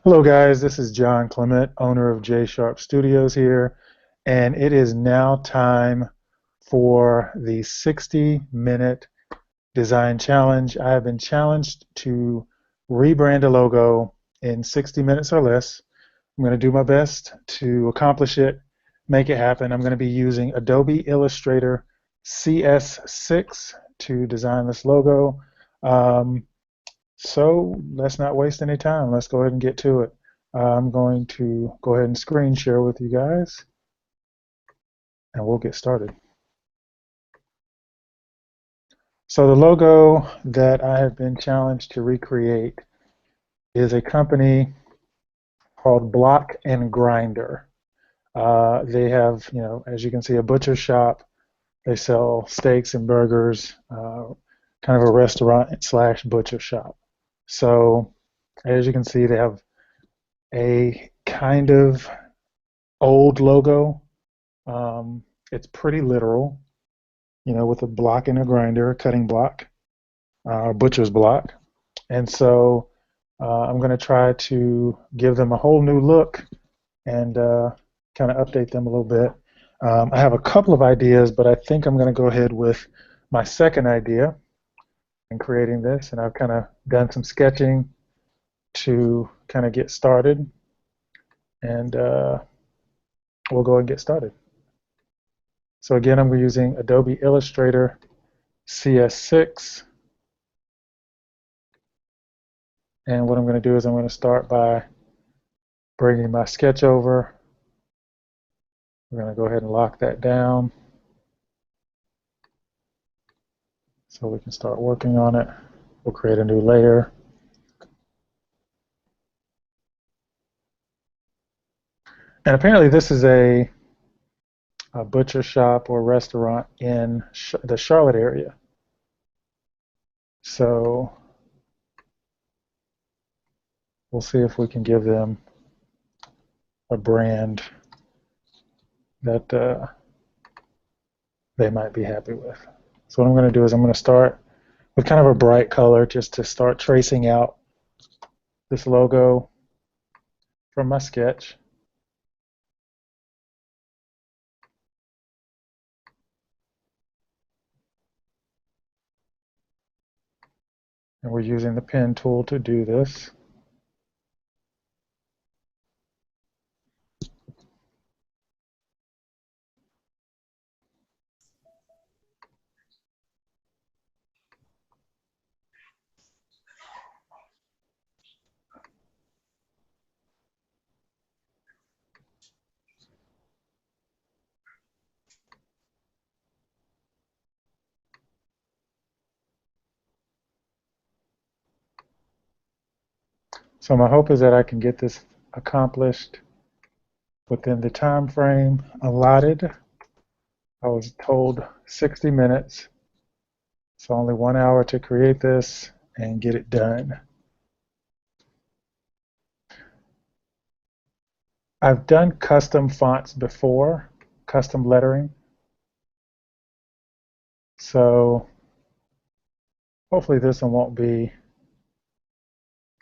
Hello guys, this is John Clement, owner of J Sharp Studios here, and it is now time for the 60-minute design challenge. I have been challenged to rebrand a logo in 60 minutes or less. I'm going to do my best to accomplish it, make it happen. I'm going to be using Adobe Illustrator CS6 to design this logo. So let's not waste any time. Let's go ahead and get to it. I'm going to go ahead and screen share with you guys, and we'll get started. So the logo that I have been challenged to recreate is a company called Block and Grinder. They have, as you can see, a butcher shop. They sell steaks and burgers, kind of a restaurant slash butcher shop. So as you can see, they have a kind of old logo. It's pretty literal, with a block and a grinder, a cutting block, a butcher's block. And so I'm going to try to give them a whole new look and kind of update them a little bit. I have a couple of ideas, but I think I'm going to go ahead with my second idea in creating this, and I've kind of done some sketching to kind of get started, and we'll go and get started. So again, I'm using Adobe Illustrator CS6, and what I'm going to do is I'm going to start by bringing my sketch over. We're going to go ahead and lock that down so we can start working on it. We'll create a new layer. And apparently this is a butcher shop or restaurant in the Charlotte area. So we'll see if we can give them a brand that they might be happy with. So what I'm going to do is I'm going to start with kind of a bright color just to start tracing out this logo from my sketch. And we're using the pen tool to do this. So my hope is that I can get this accomplished within the time frame allotted. I was told 60 minutes. So only 1 hour to create this and get it done. I've done custom fonts before, custom lettering. So hopefully this one won't be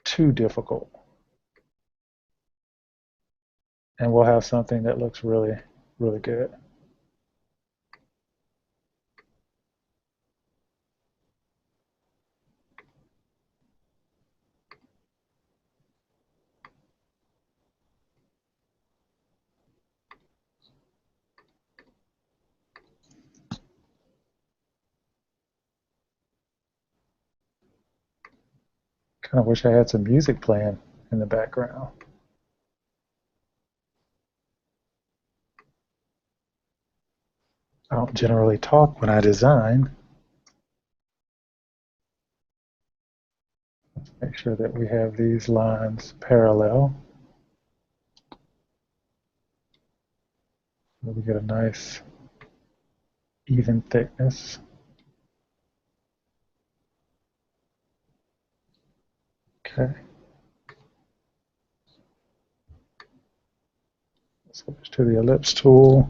too difficult. And we'll have something that looks really, really good. Kind of wish I had some music playing in the background. I don't generally talk when I design. Let's make sure that we have these lines parallel. So we get a nice even thickness. Okay. Switch to the ellipse tool.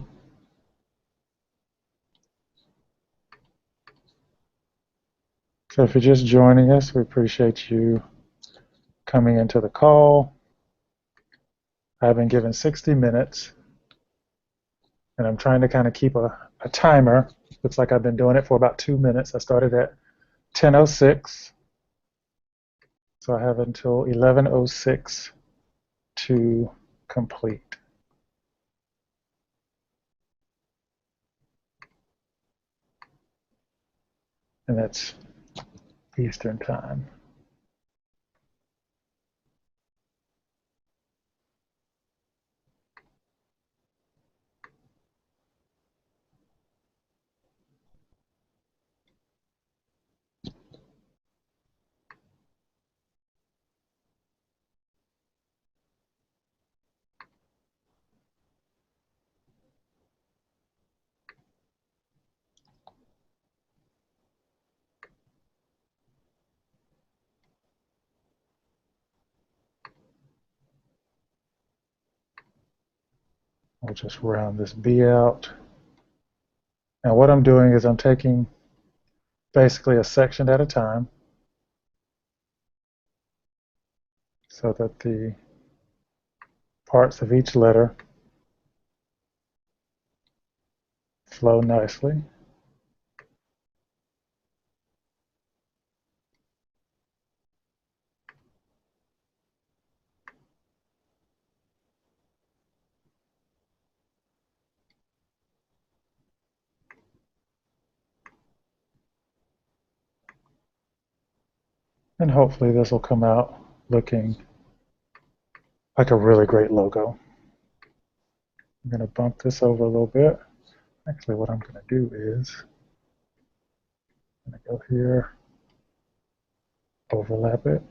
So if you're just joining us, we appreciate you coming into the call. I've been given 60 minutes, and I'm trying to kind of keep a timer. Looks like I've been doing it for about 2 minutes. I started at 10:06, so I have until 11:06 to complete. And that's Eastern time. We'll just round this B out. Now what I'm doing is I'm taking basically a section at a time so that the parts of each letter flow nicely. And hopefully this will come out looking like a really great logo. I'm going to bump this over a little bit. Actually, what I'm going to do is I'm going to go here, overlap it.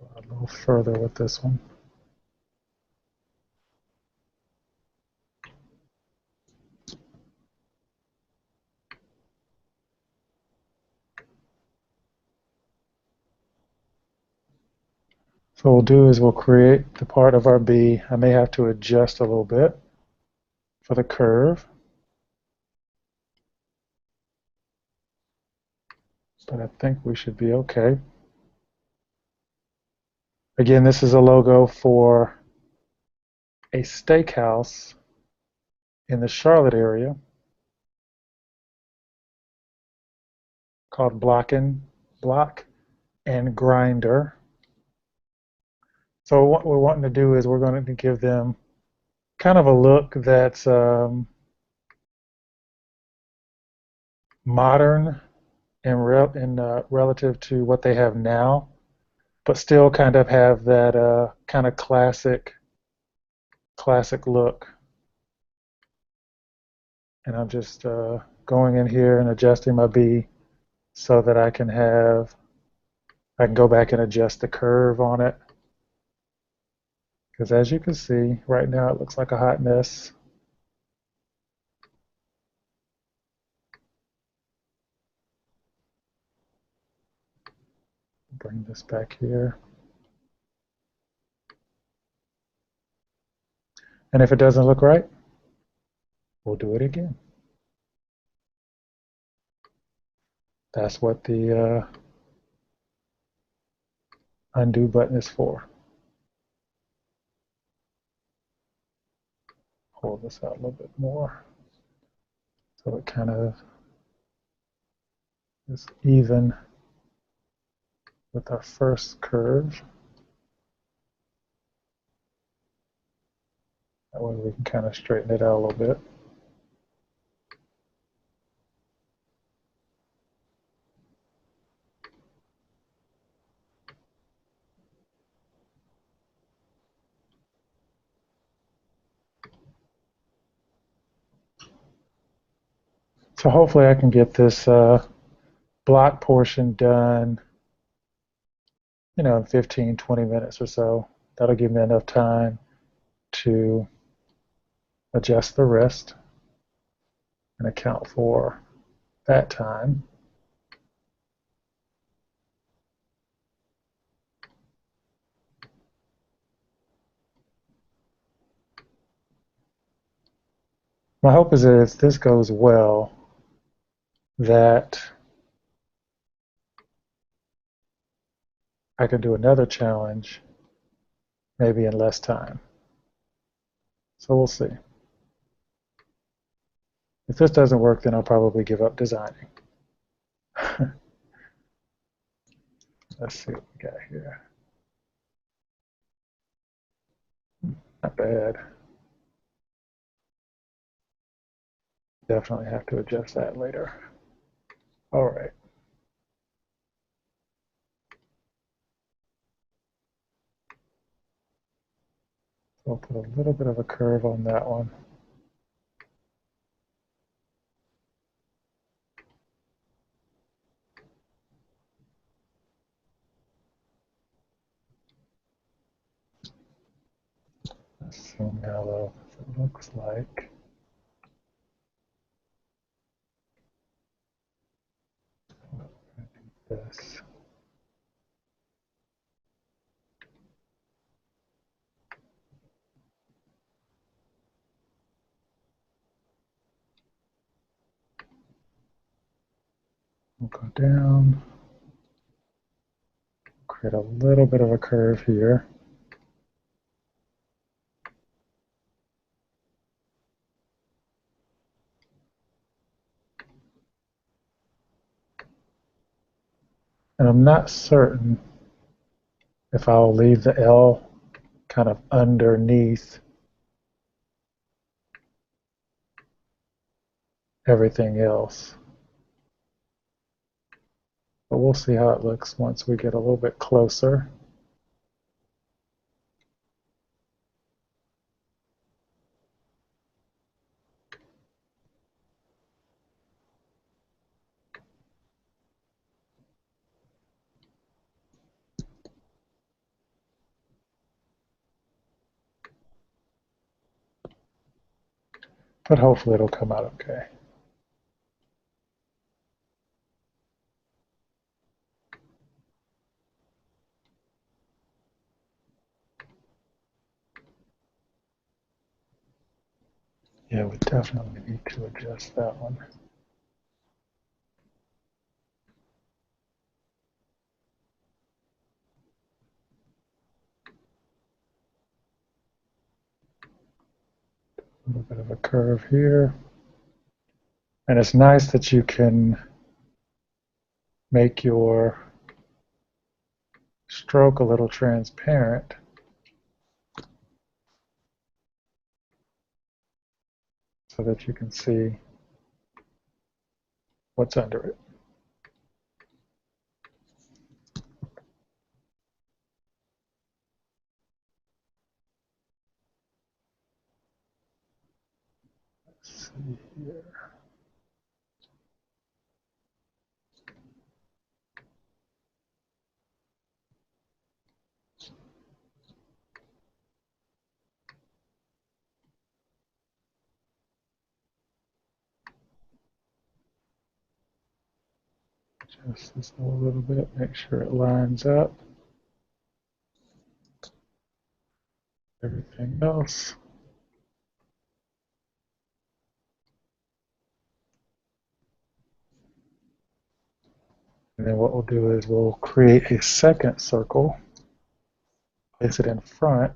Go a little further with this one. So what we'll do is we'll create the part of our B. I may have to adjust a little bit for the curve, but I think we should be okay. Again, this is a logo for a steakhouse in the Charlotte area called Block and Grinder. So what we're wanting to do is we're going to give them kind of a look that's modern and relative to what they have now, but still kind of have that kind of classic look. And I'm just going in here and adjusting my B so that I can go back and adjust the curve on it. Because as you can see, right now it looks like a hot mess. Bring this back here. And if it doesn't look right, we'll do it again. That's what the undo button is for. Hold this out a little bit more so it kind of is even with our first curve. That way we can kind of straighten it out a little bit. So hopefully I can get this block portion done, in 15, 20 minutes or so. That'll give me enough time to adjust the rest and account for that time. My hope is that if this goes well, that I can do another challenge maybe in less time. So we'll see. If this doesn't work, then I'll probably give up designing. Let's see what we got here. Not bad. Definitely have to adjust that later. All right. So I'll put a little bit of a curve on that one. Let's zoom in a little. It looks like this. We'll go down, create a little bit of a curve here. And I'm not certain if I'll leave the L kind of underneath everything else. But we'll see how it looks once we get a little bit closer. But hopefully it'll come out okay. Yeah, we definitely need to adjust that one. A little bit of a curve here. And it's nice that you can make your stroke a little transparent so that you can see what's under it. Let's see here. Adjust this a little bit, make sure it lines up. Everything else. And then what we'll do is we'll create a second circle, place it in front,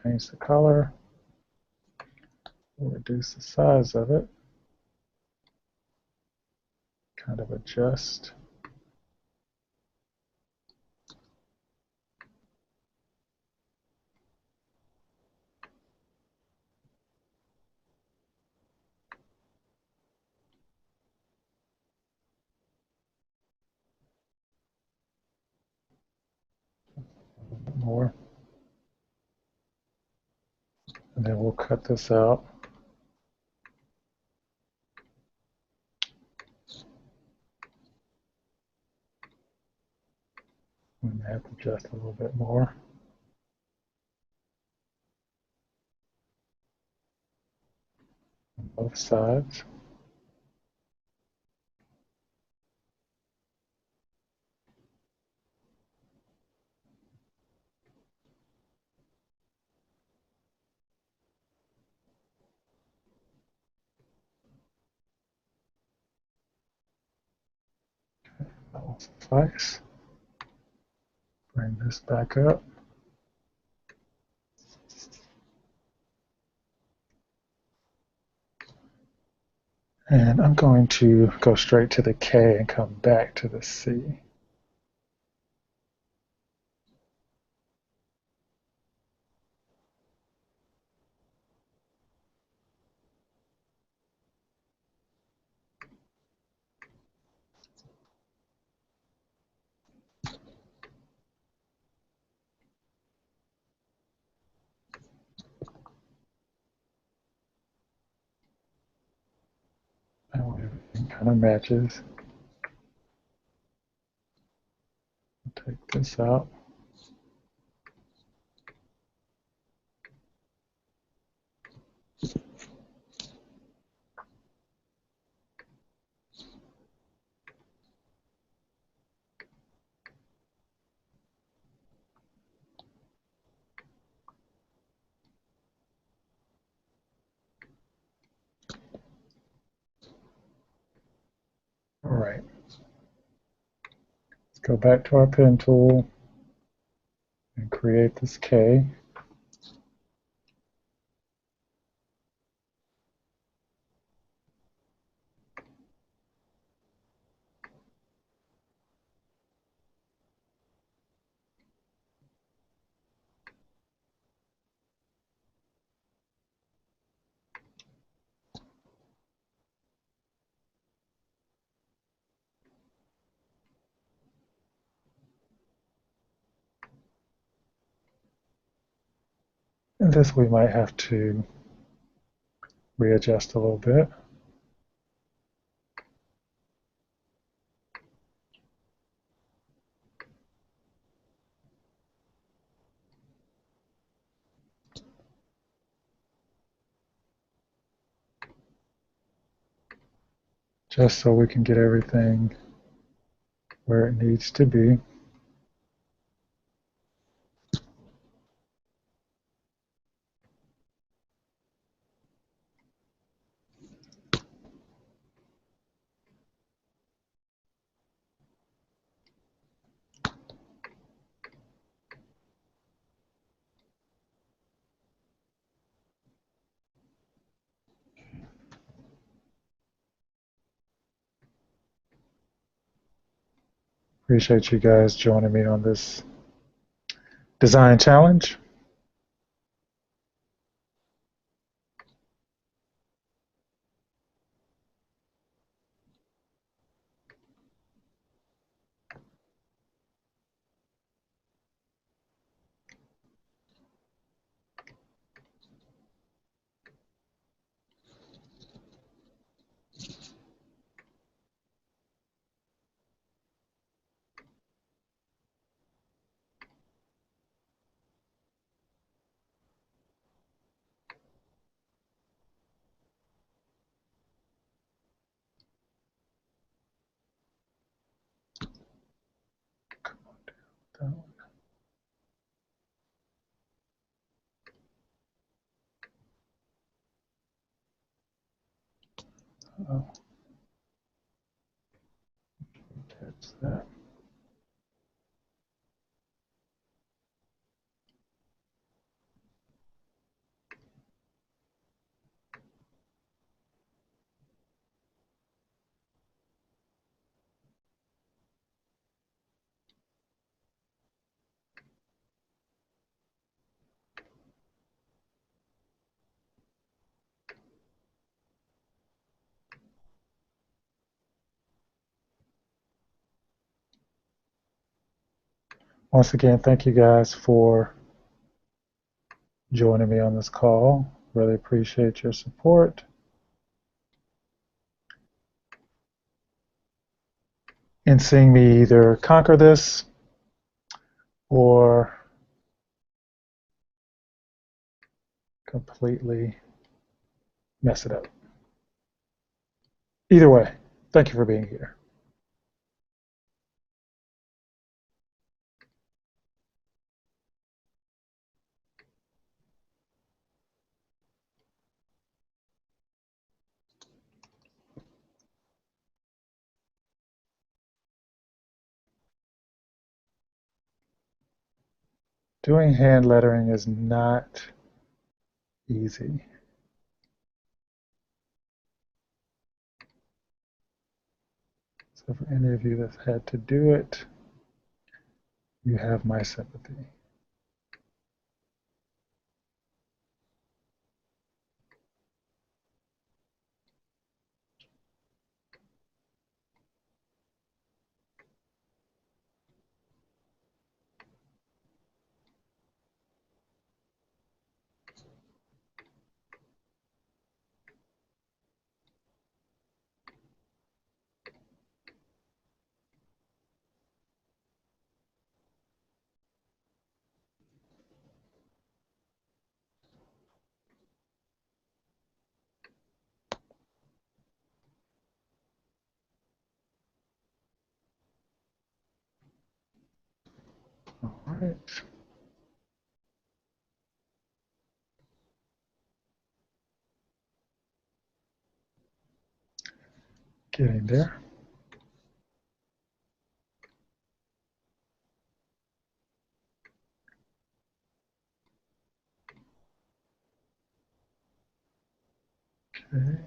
change the color, we'll reduce the size of it, kind of adjust. A little bit more. And then we'll cut this out. We may have to adjust a little bit more. On both sides. suffice. Bring this back up. And I'm going to go straight to the K and come back to the C. And everything kind of matches. Take this out. All right. Let's go back to our pen tool and create this K. And this we might have to readjust a little bit. Just so we can get everything where it needs to be. Appreciate you guys joining me on this design challenge. Come on down. Oh, that's that. Once again, thank you guys for joining me on this call. Really appreciate your support. And seeing me either conquer this or completely mess it up. Either way, thank you for being here. Doing hand lettering is not easy. So for any of you that's had to do it, you have my sympathy. All right. Getting there. Okay.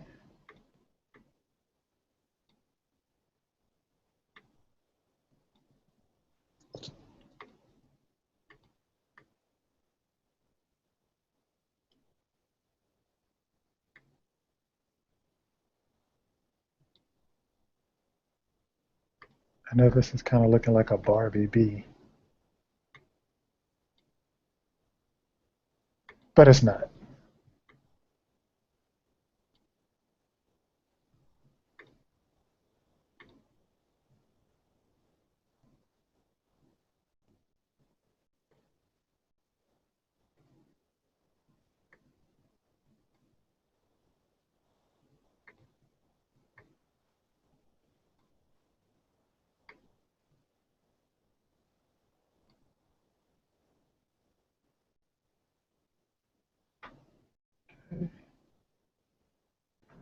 I know this is kind of looking like a Barbie bee, but it's not.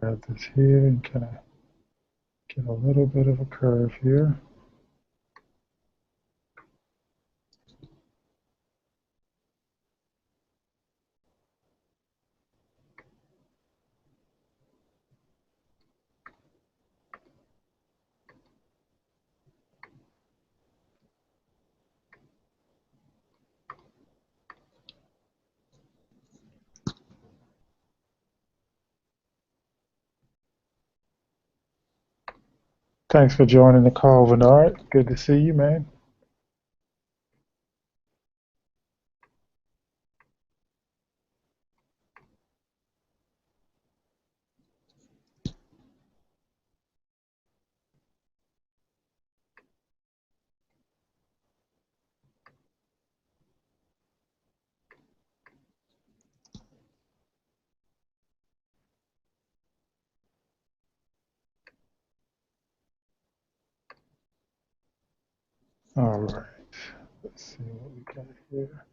Grab this here and kind of get a little bit of a curve here. Thanks for joining the call, Bernard. Good to see you, man. All right. Let's see what we got here.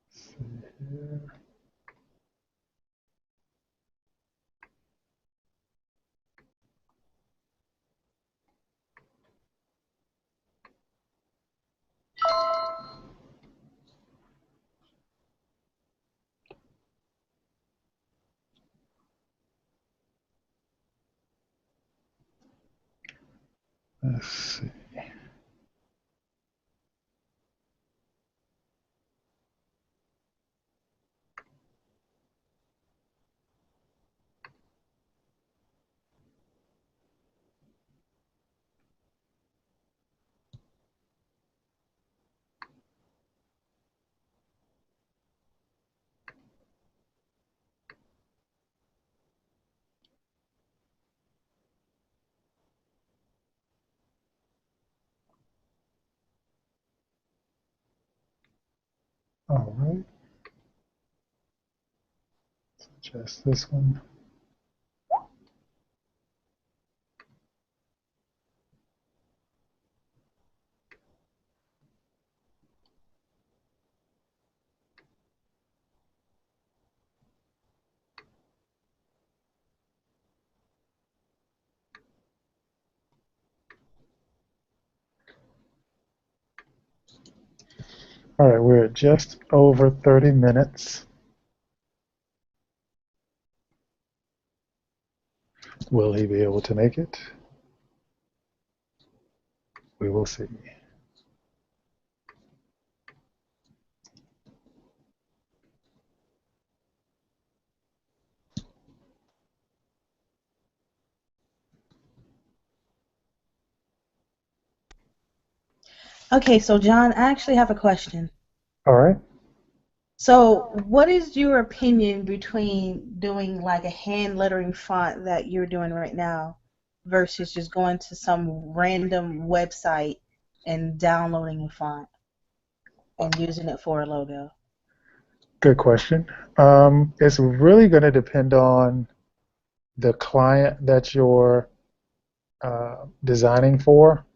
Let's see here. Let's see. All right. Let's adjust this one. All right, we're at just over 30 minutes. Will he be able to make it? We will see. Okay, so John, I actually have a question. All right. So, what is your opinion between doing like a hand lettering font that you're doing right now versus just going to some random website and downloading a font and using it for a logo? Good question. It's really going to depend on the client that you're designing for.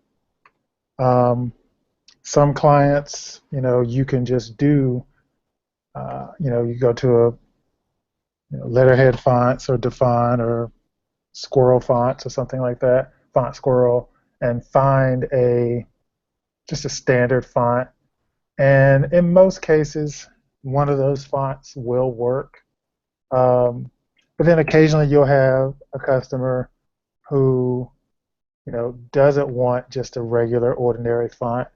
Um, some clients, you can just do, you go to a letterhead fonts or Define or Squirrel fonts or something like that, Font Squirrel, and find a just a standard font. And in most cases, one of those fonts will work. Um, but then occasionally you'll have a customer who, doesn't want just a regular ordinary font.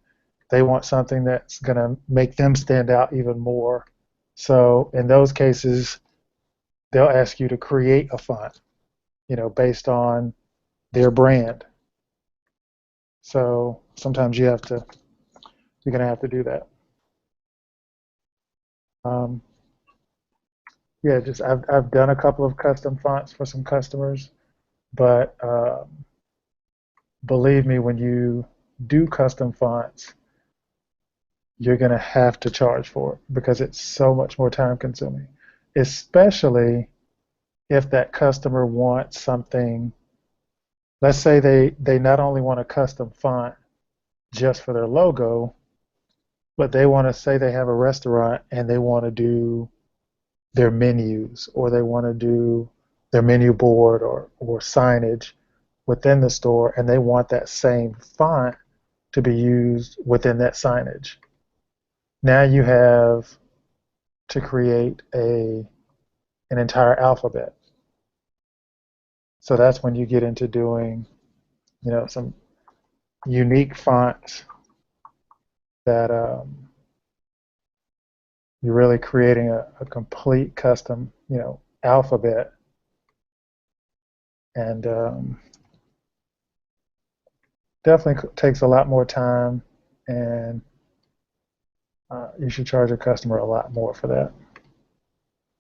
They want something that's going to make them stand out even more. So in those cases, they'll ask you to create a font, based on their brand. So sometimes you're going to have to do that. Um, yeah, just I've done a couple of custom fonts for some customers, but believe me, when you do custom fonts, you're going to have to charge for it because it's so much more time consuming, especially if that customer wants something. Let's say they not only want a custom font just for their logo, but they want to say they have a restaurant and they want to do their menus or they want to do their menu board or signage within the store and they want that same font to be used within that signage. Now you have to create an entire alphabet. So that's when you get into doing, some unique fonts that you're really creating a complete custom, alphabet. And definitely takes a lot more time, and you should charge a customer a lot more for that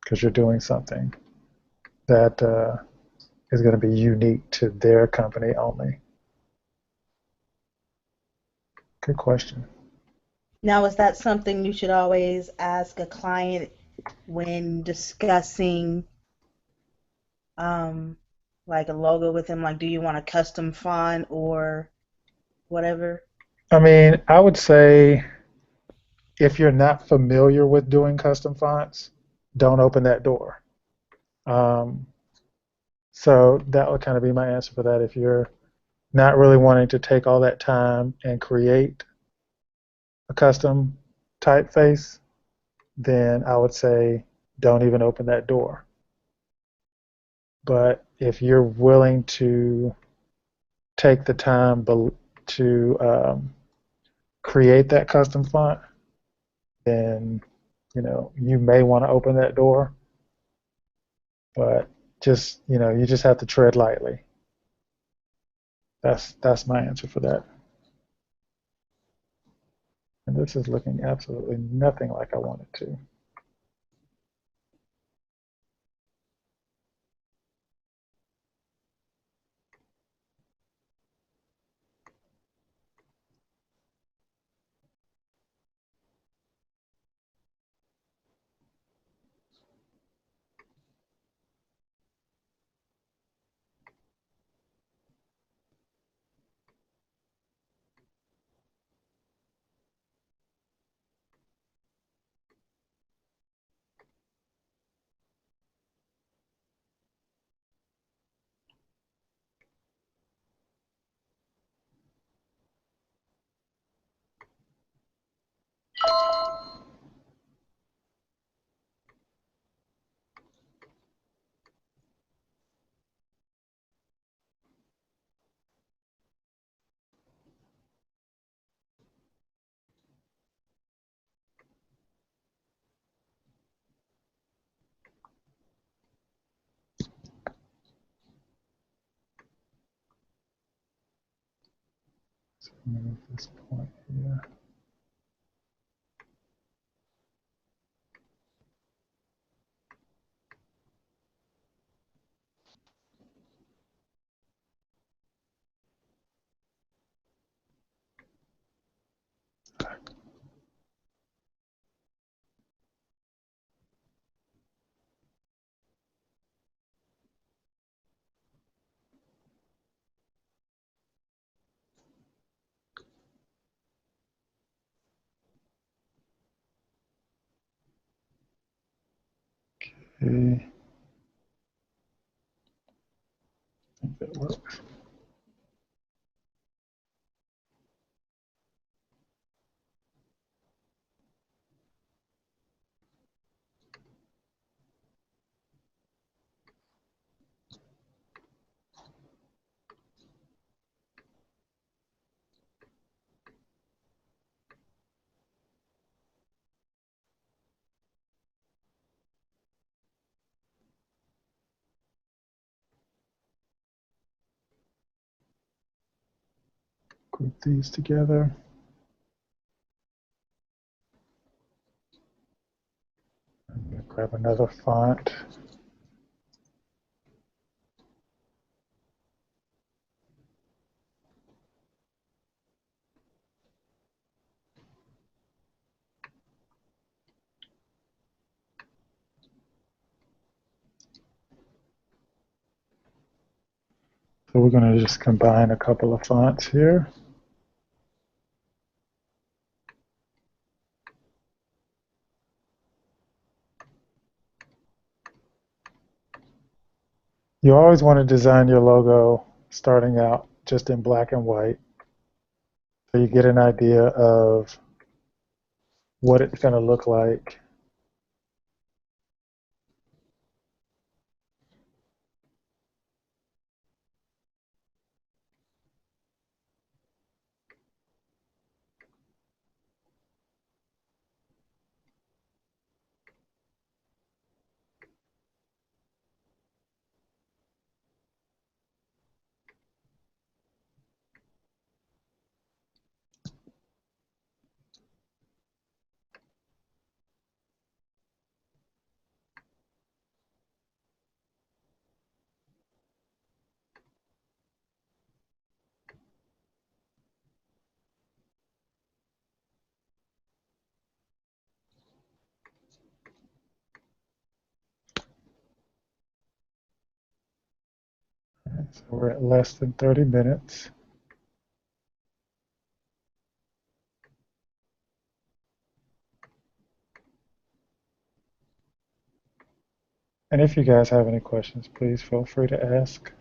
because you're doing something that is going to be unique to their company only. Good question. Now, is that something you should always ask a client when discussing um like a logo with them? Like, do you want a custom font or whatever? I mean, I would say if you're not familiar with doing custom fonts, don't open that door. Um, so that would kind of be my answer for that. If you're not really wanting to take all that time and create a custom typeface, then I would say don't even open that door. But if you're willing to take the time to create that custom font, then you may want to open that door. But just you just have to tread lightly. That's my answer for that. And this is looking absolutely nothing like I want it to. Move this point here. Okay. I think that works. Group these together. I'm going to grab another font. So we're going to just combine a couple of fonts here. You always want to design your logo starting out just in black and white so you get an idea of what it's going to look like. So we're at less than 30 minutes. And if you guys have any questions, please feel free to ask.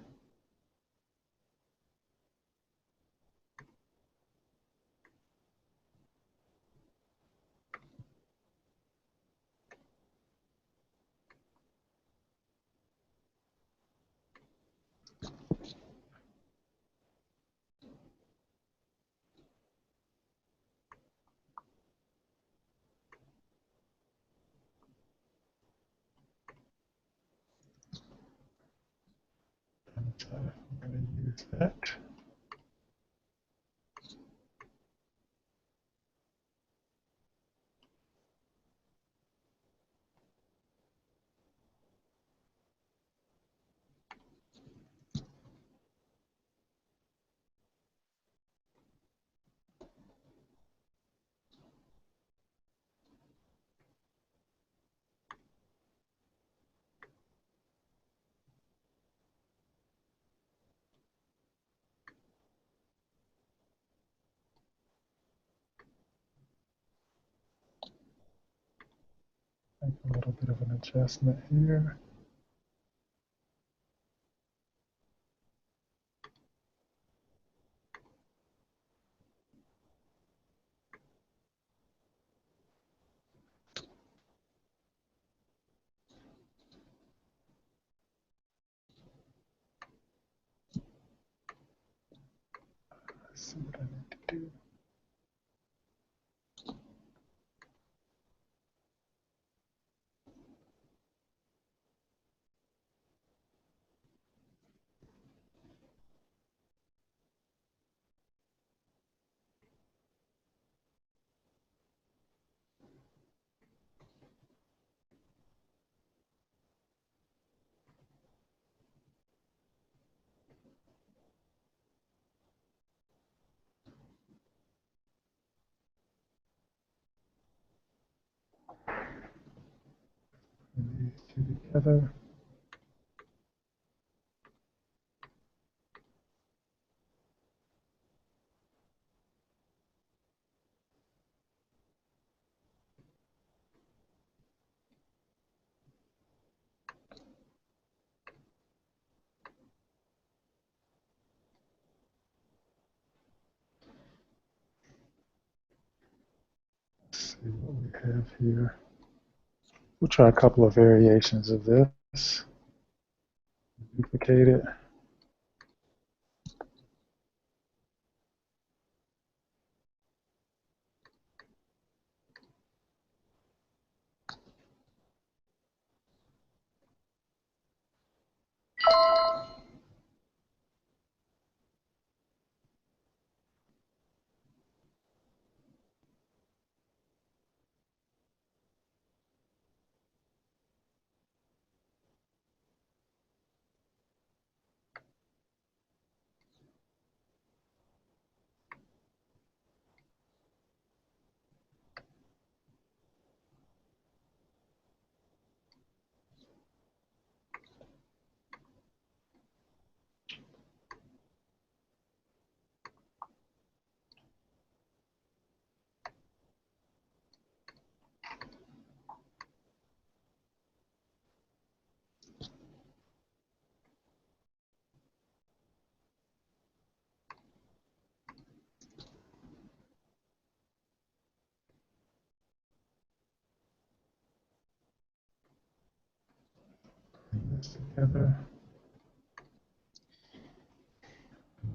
So I'm going to use that. Make a little bit of an adjustment here. Let's see what I need to do. together. Let's see what we have here. We'll try a couple of variations of this. Duplicate it. Bring this together.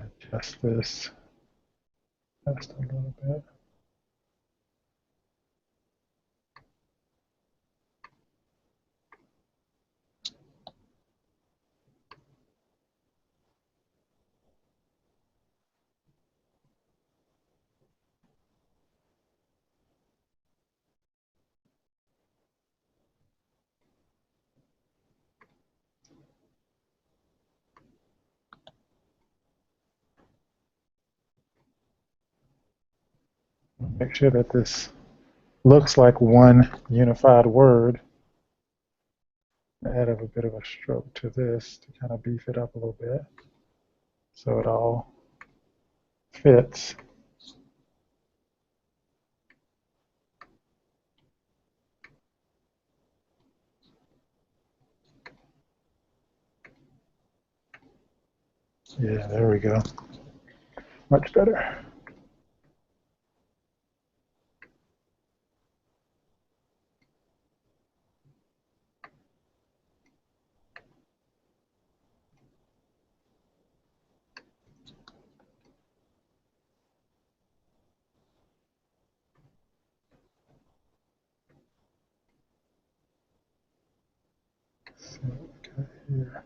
Adjust this just a little bit. Make sure that this looks like one unified word. Add a bit of a stroke to this to kind of beef it up a little bit so it all fits. Yeah, there we go. Much better. Let's see what we got here.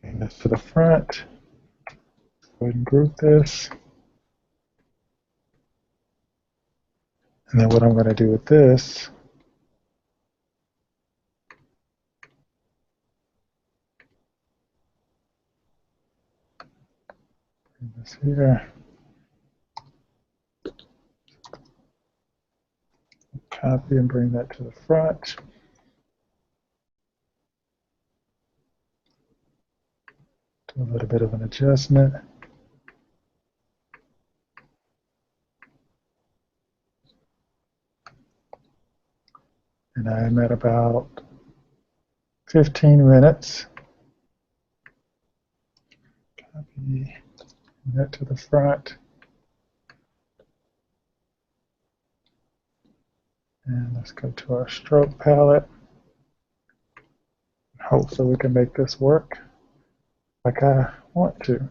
Bring this to the front. Go ahead and group this. And then what I'm going to do with this, bring this here, copy and bring that to the front. Do a little bit of an adjustment. And I'm at about 15 minutes. Copy that to the front. And let's go to our stroke palette. Hopefully we can make this work like I want to.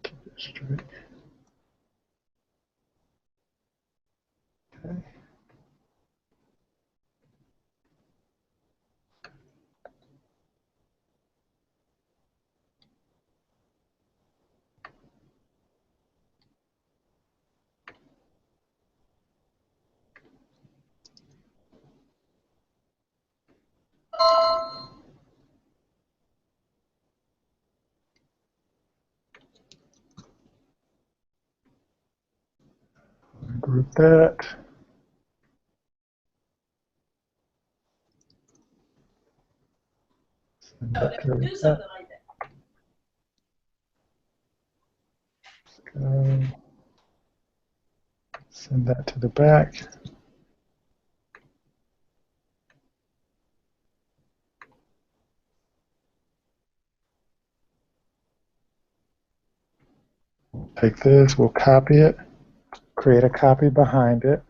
Keep it straight. Okay. Group that. Send that to the back. Go. Send that to the back. Take this, we'll copy it, create a copy behind it.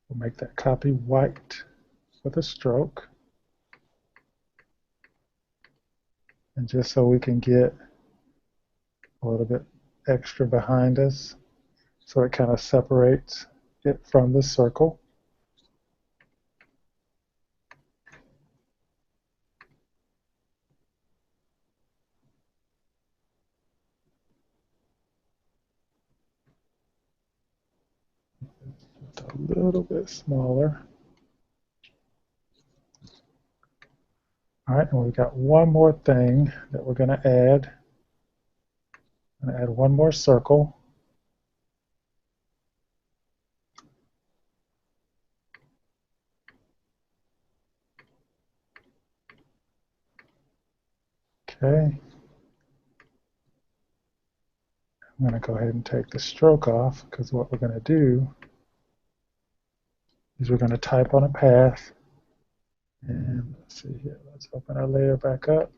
We'll make that copy white with a stroke. And just so we can get a little bit extra behind us, so it kind of separates it from the circle. Just a little bit smaller. All right, and we've got one more thing that we're going to add. I'm going to add one more circle. Okay. I'm going to go ahead and take the stroke off, because what we're going to do is we're going to type on a path. And let's see here, let's open our layer back up.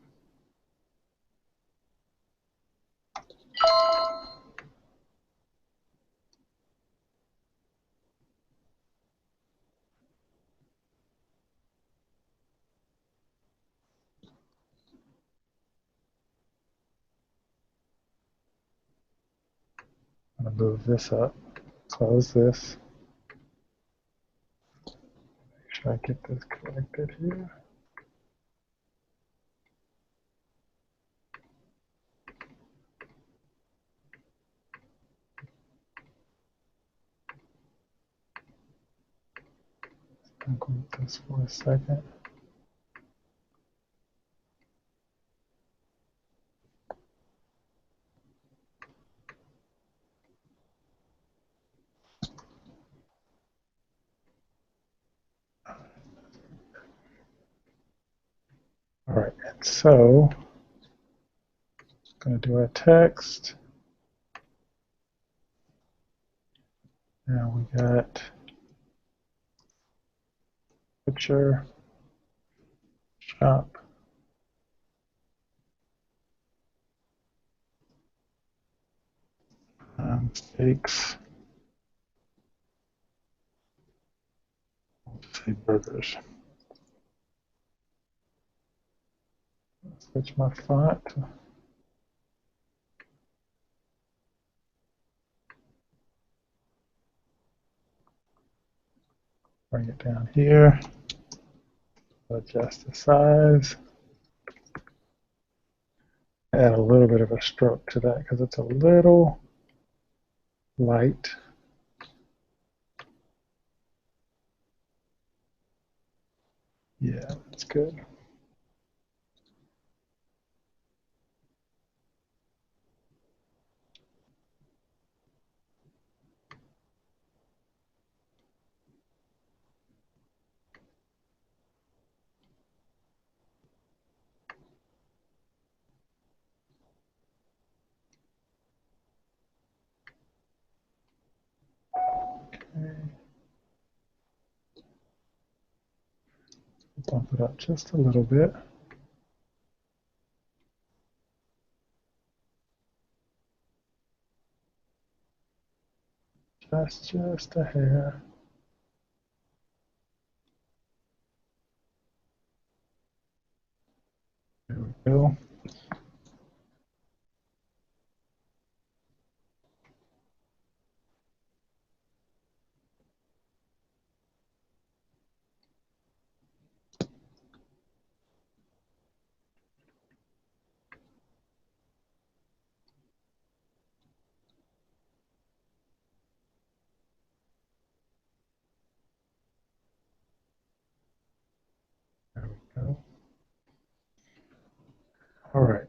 I'm going to move this up, close this. Make sure I get this connected here. I'll group this for a second. All right, and so going to do our text. Now we got picture, shop, steaks, say burgers. Switch my font. Bring it down here. Adjust the size. Add a little bit of a stroke to that because it's a little light. Yeah, that's good. Bump it up just a little bit. Just a hair. There we go. There we go. All right.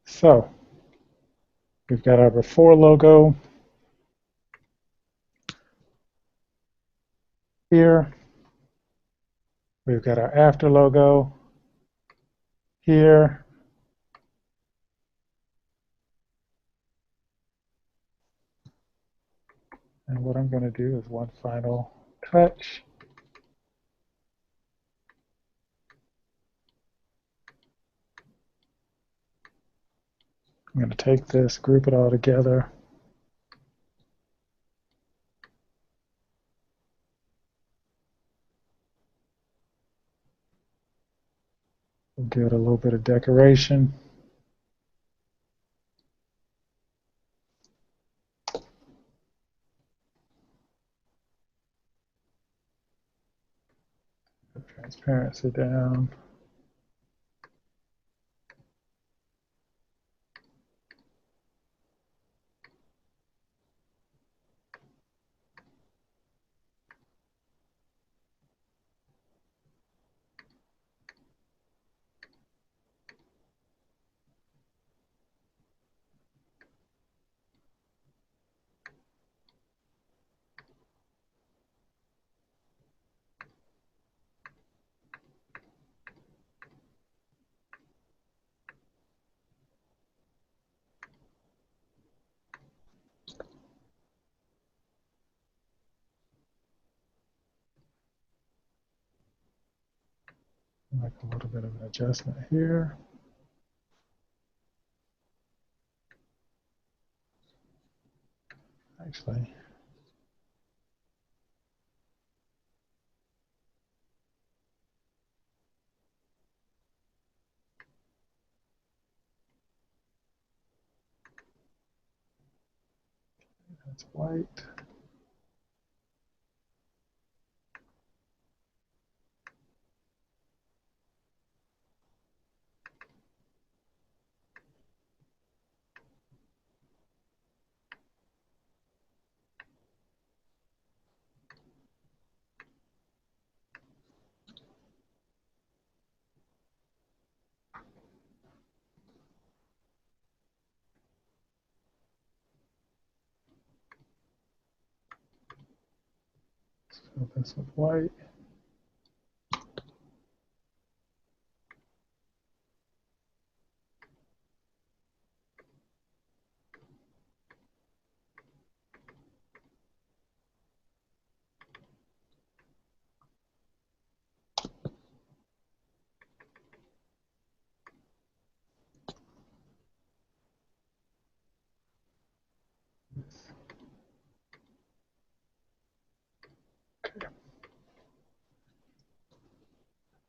So we've got our before logo here. We've got our after logo here. And what I'm going to do is one final touch. I'm going to take this, group it all together. We'll give it a little bit of decoration. Transparency down. Make a little bit of an adjustment here. Actually, that's white. Fill this with white.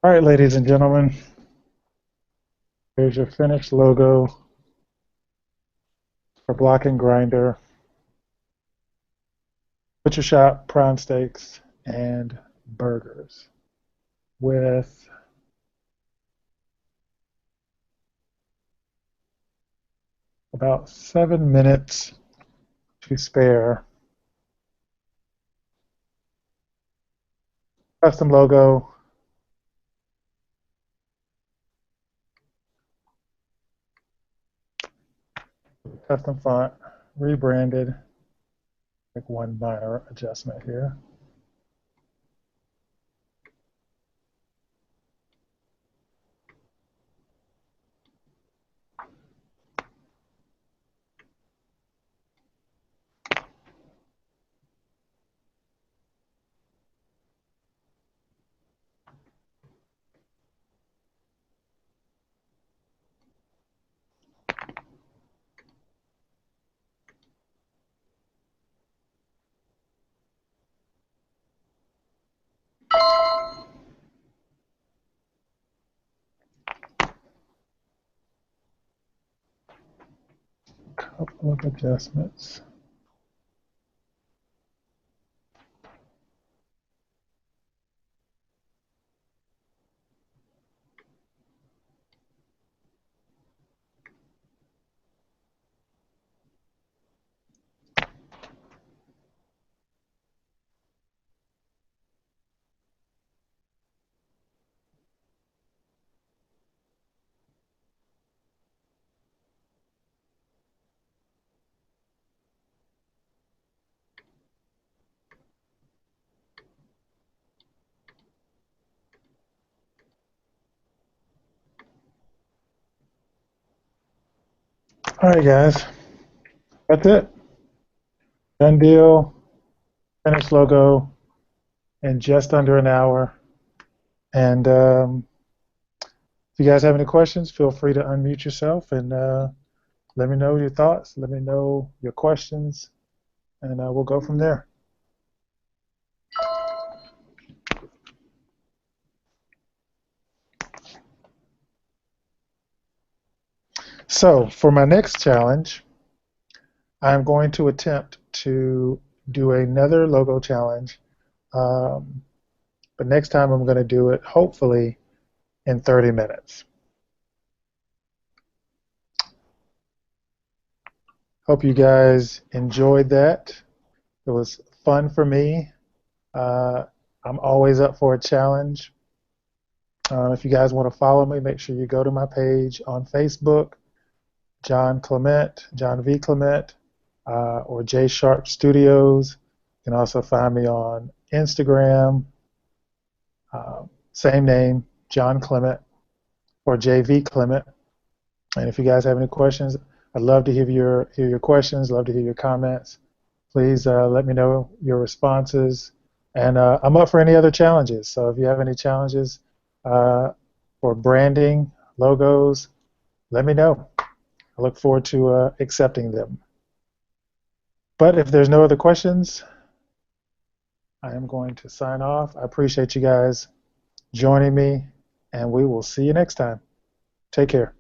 All right, ladies and gentlemen, here's your finished logo for Block and Grinder, Butcher Shop, Prawn Steaks, and Burgers with about 7 minutes to spare. Custom logo, custom font, rebranded. Make one minor adjustment here. Couple of adjustments. All right, guys. That's it. Done deal. Finished logo in just under an hour. And if you guys have any questions, feel free to unmute yourself and let me know your thoughts. Let me know your questions, and we'll go from there. So for my next challenge, I'm going to attempt to do another logo challenge, um, but next time I'm going to do it hopefully in 30 minutes. Hope you guys enjoyed that. It was fun for me. Uh, I'm always up for a challenge. If you guys want to follow me, make sure you go to my page on Facebook, John Clement, John V. Clement, or J Sharp Studios. You can also find me on Instagram, same name, John Clement, or JV Clement. And if you guys have any questions, I'd love to hear your questions, love to hear your comments. Please let me know your responses. And I'm up for any other challenges. So if you have any challenges uh, for branding, logos, let me know. I look forward to accepting them. But if there's no other questions, I am going to sign off. I appreciate you guys joining me, and we will see you next time. Take care.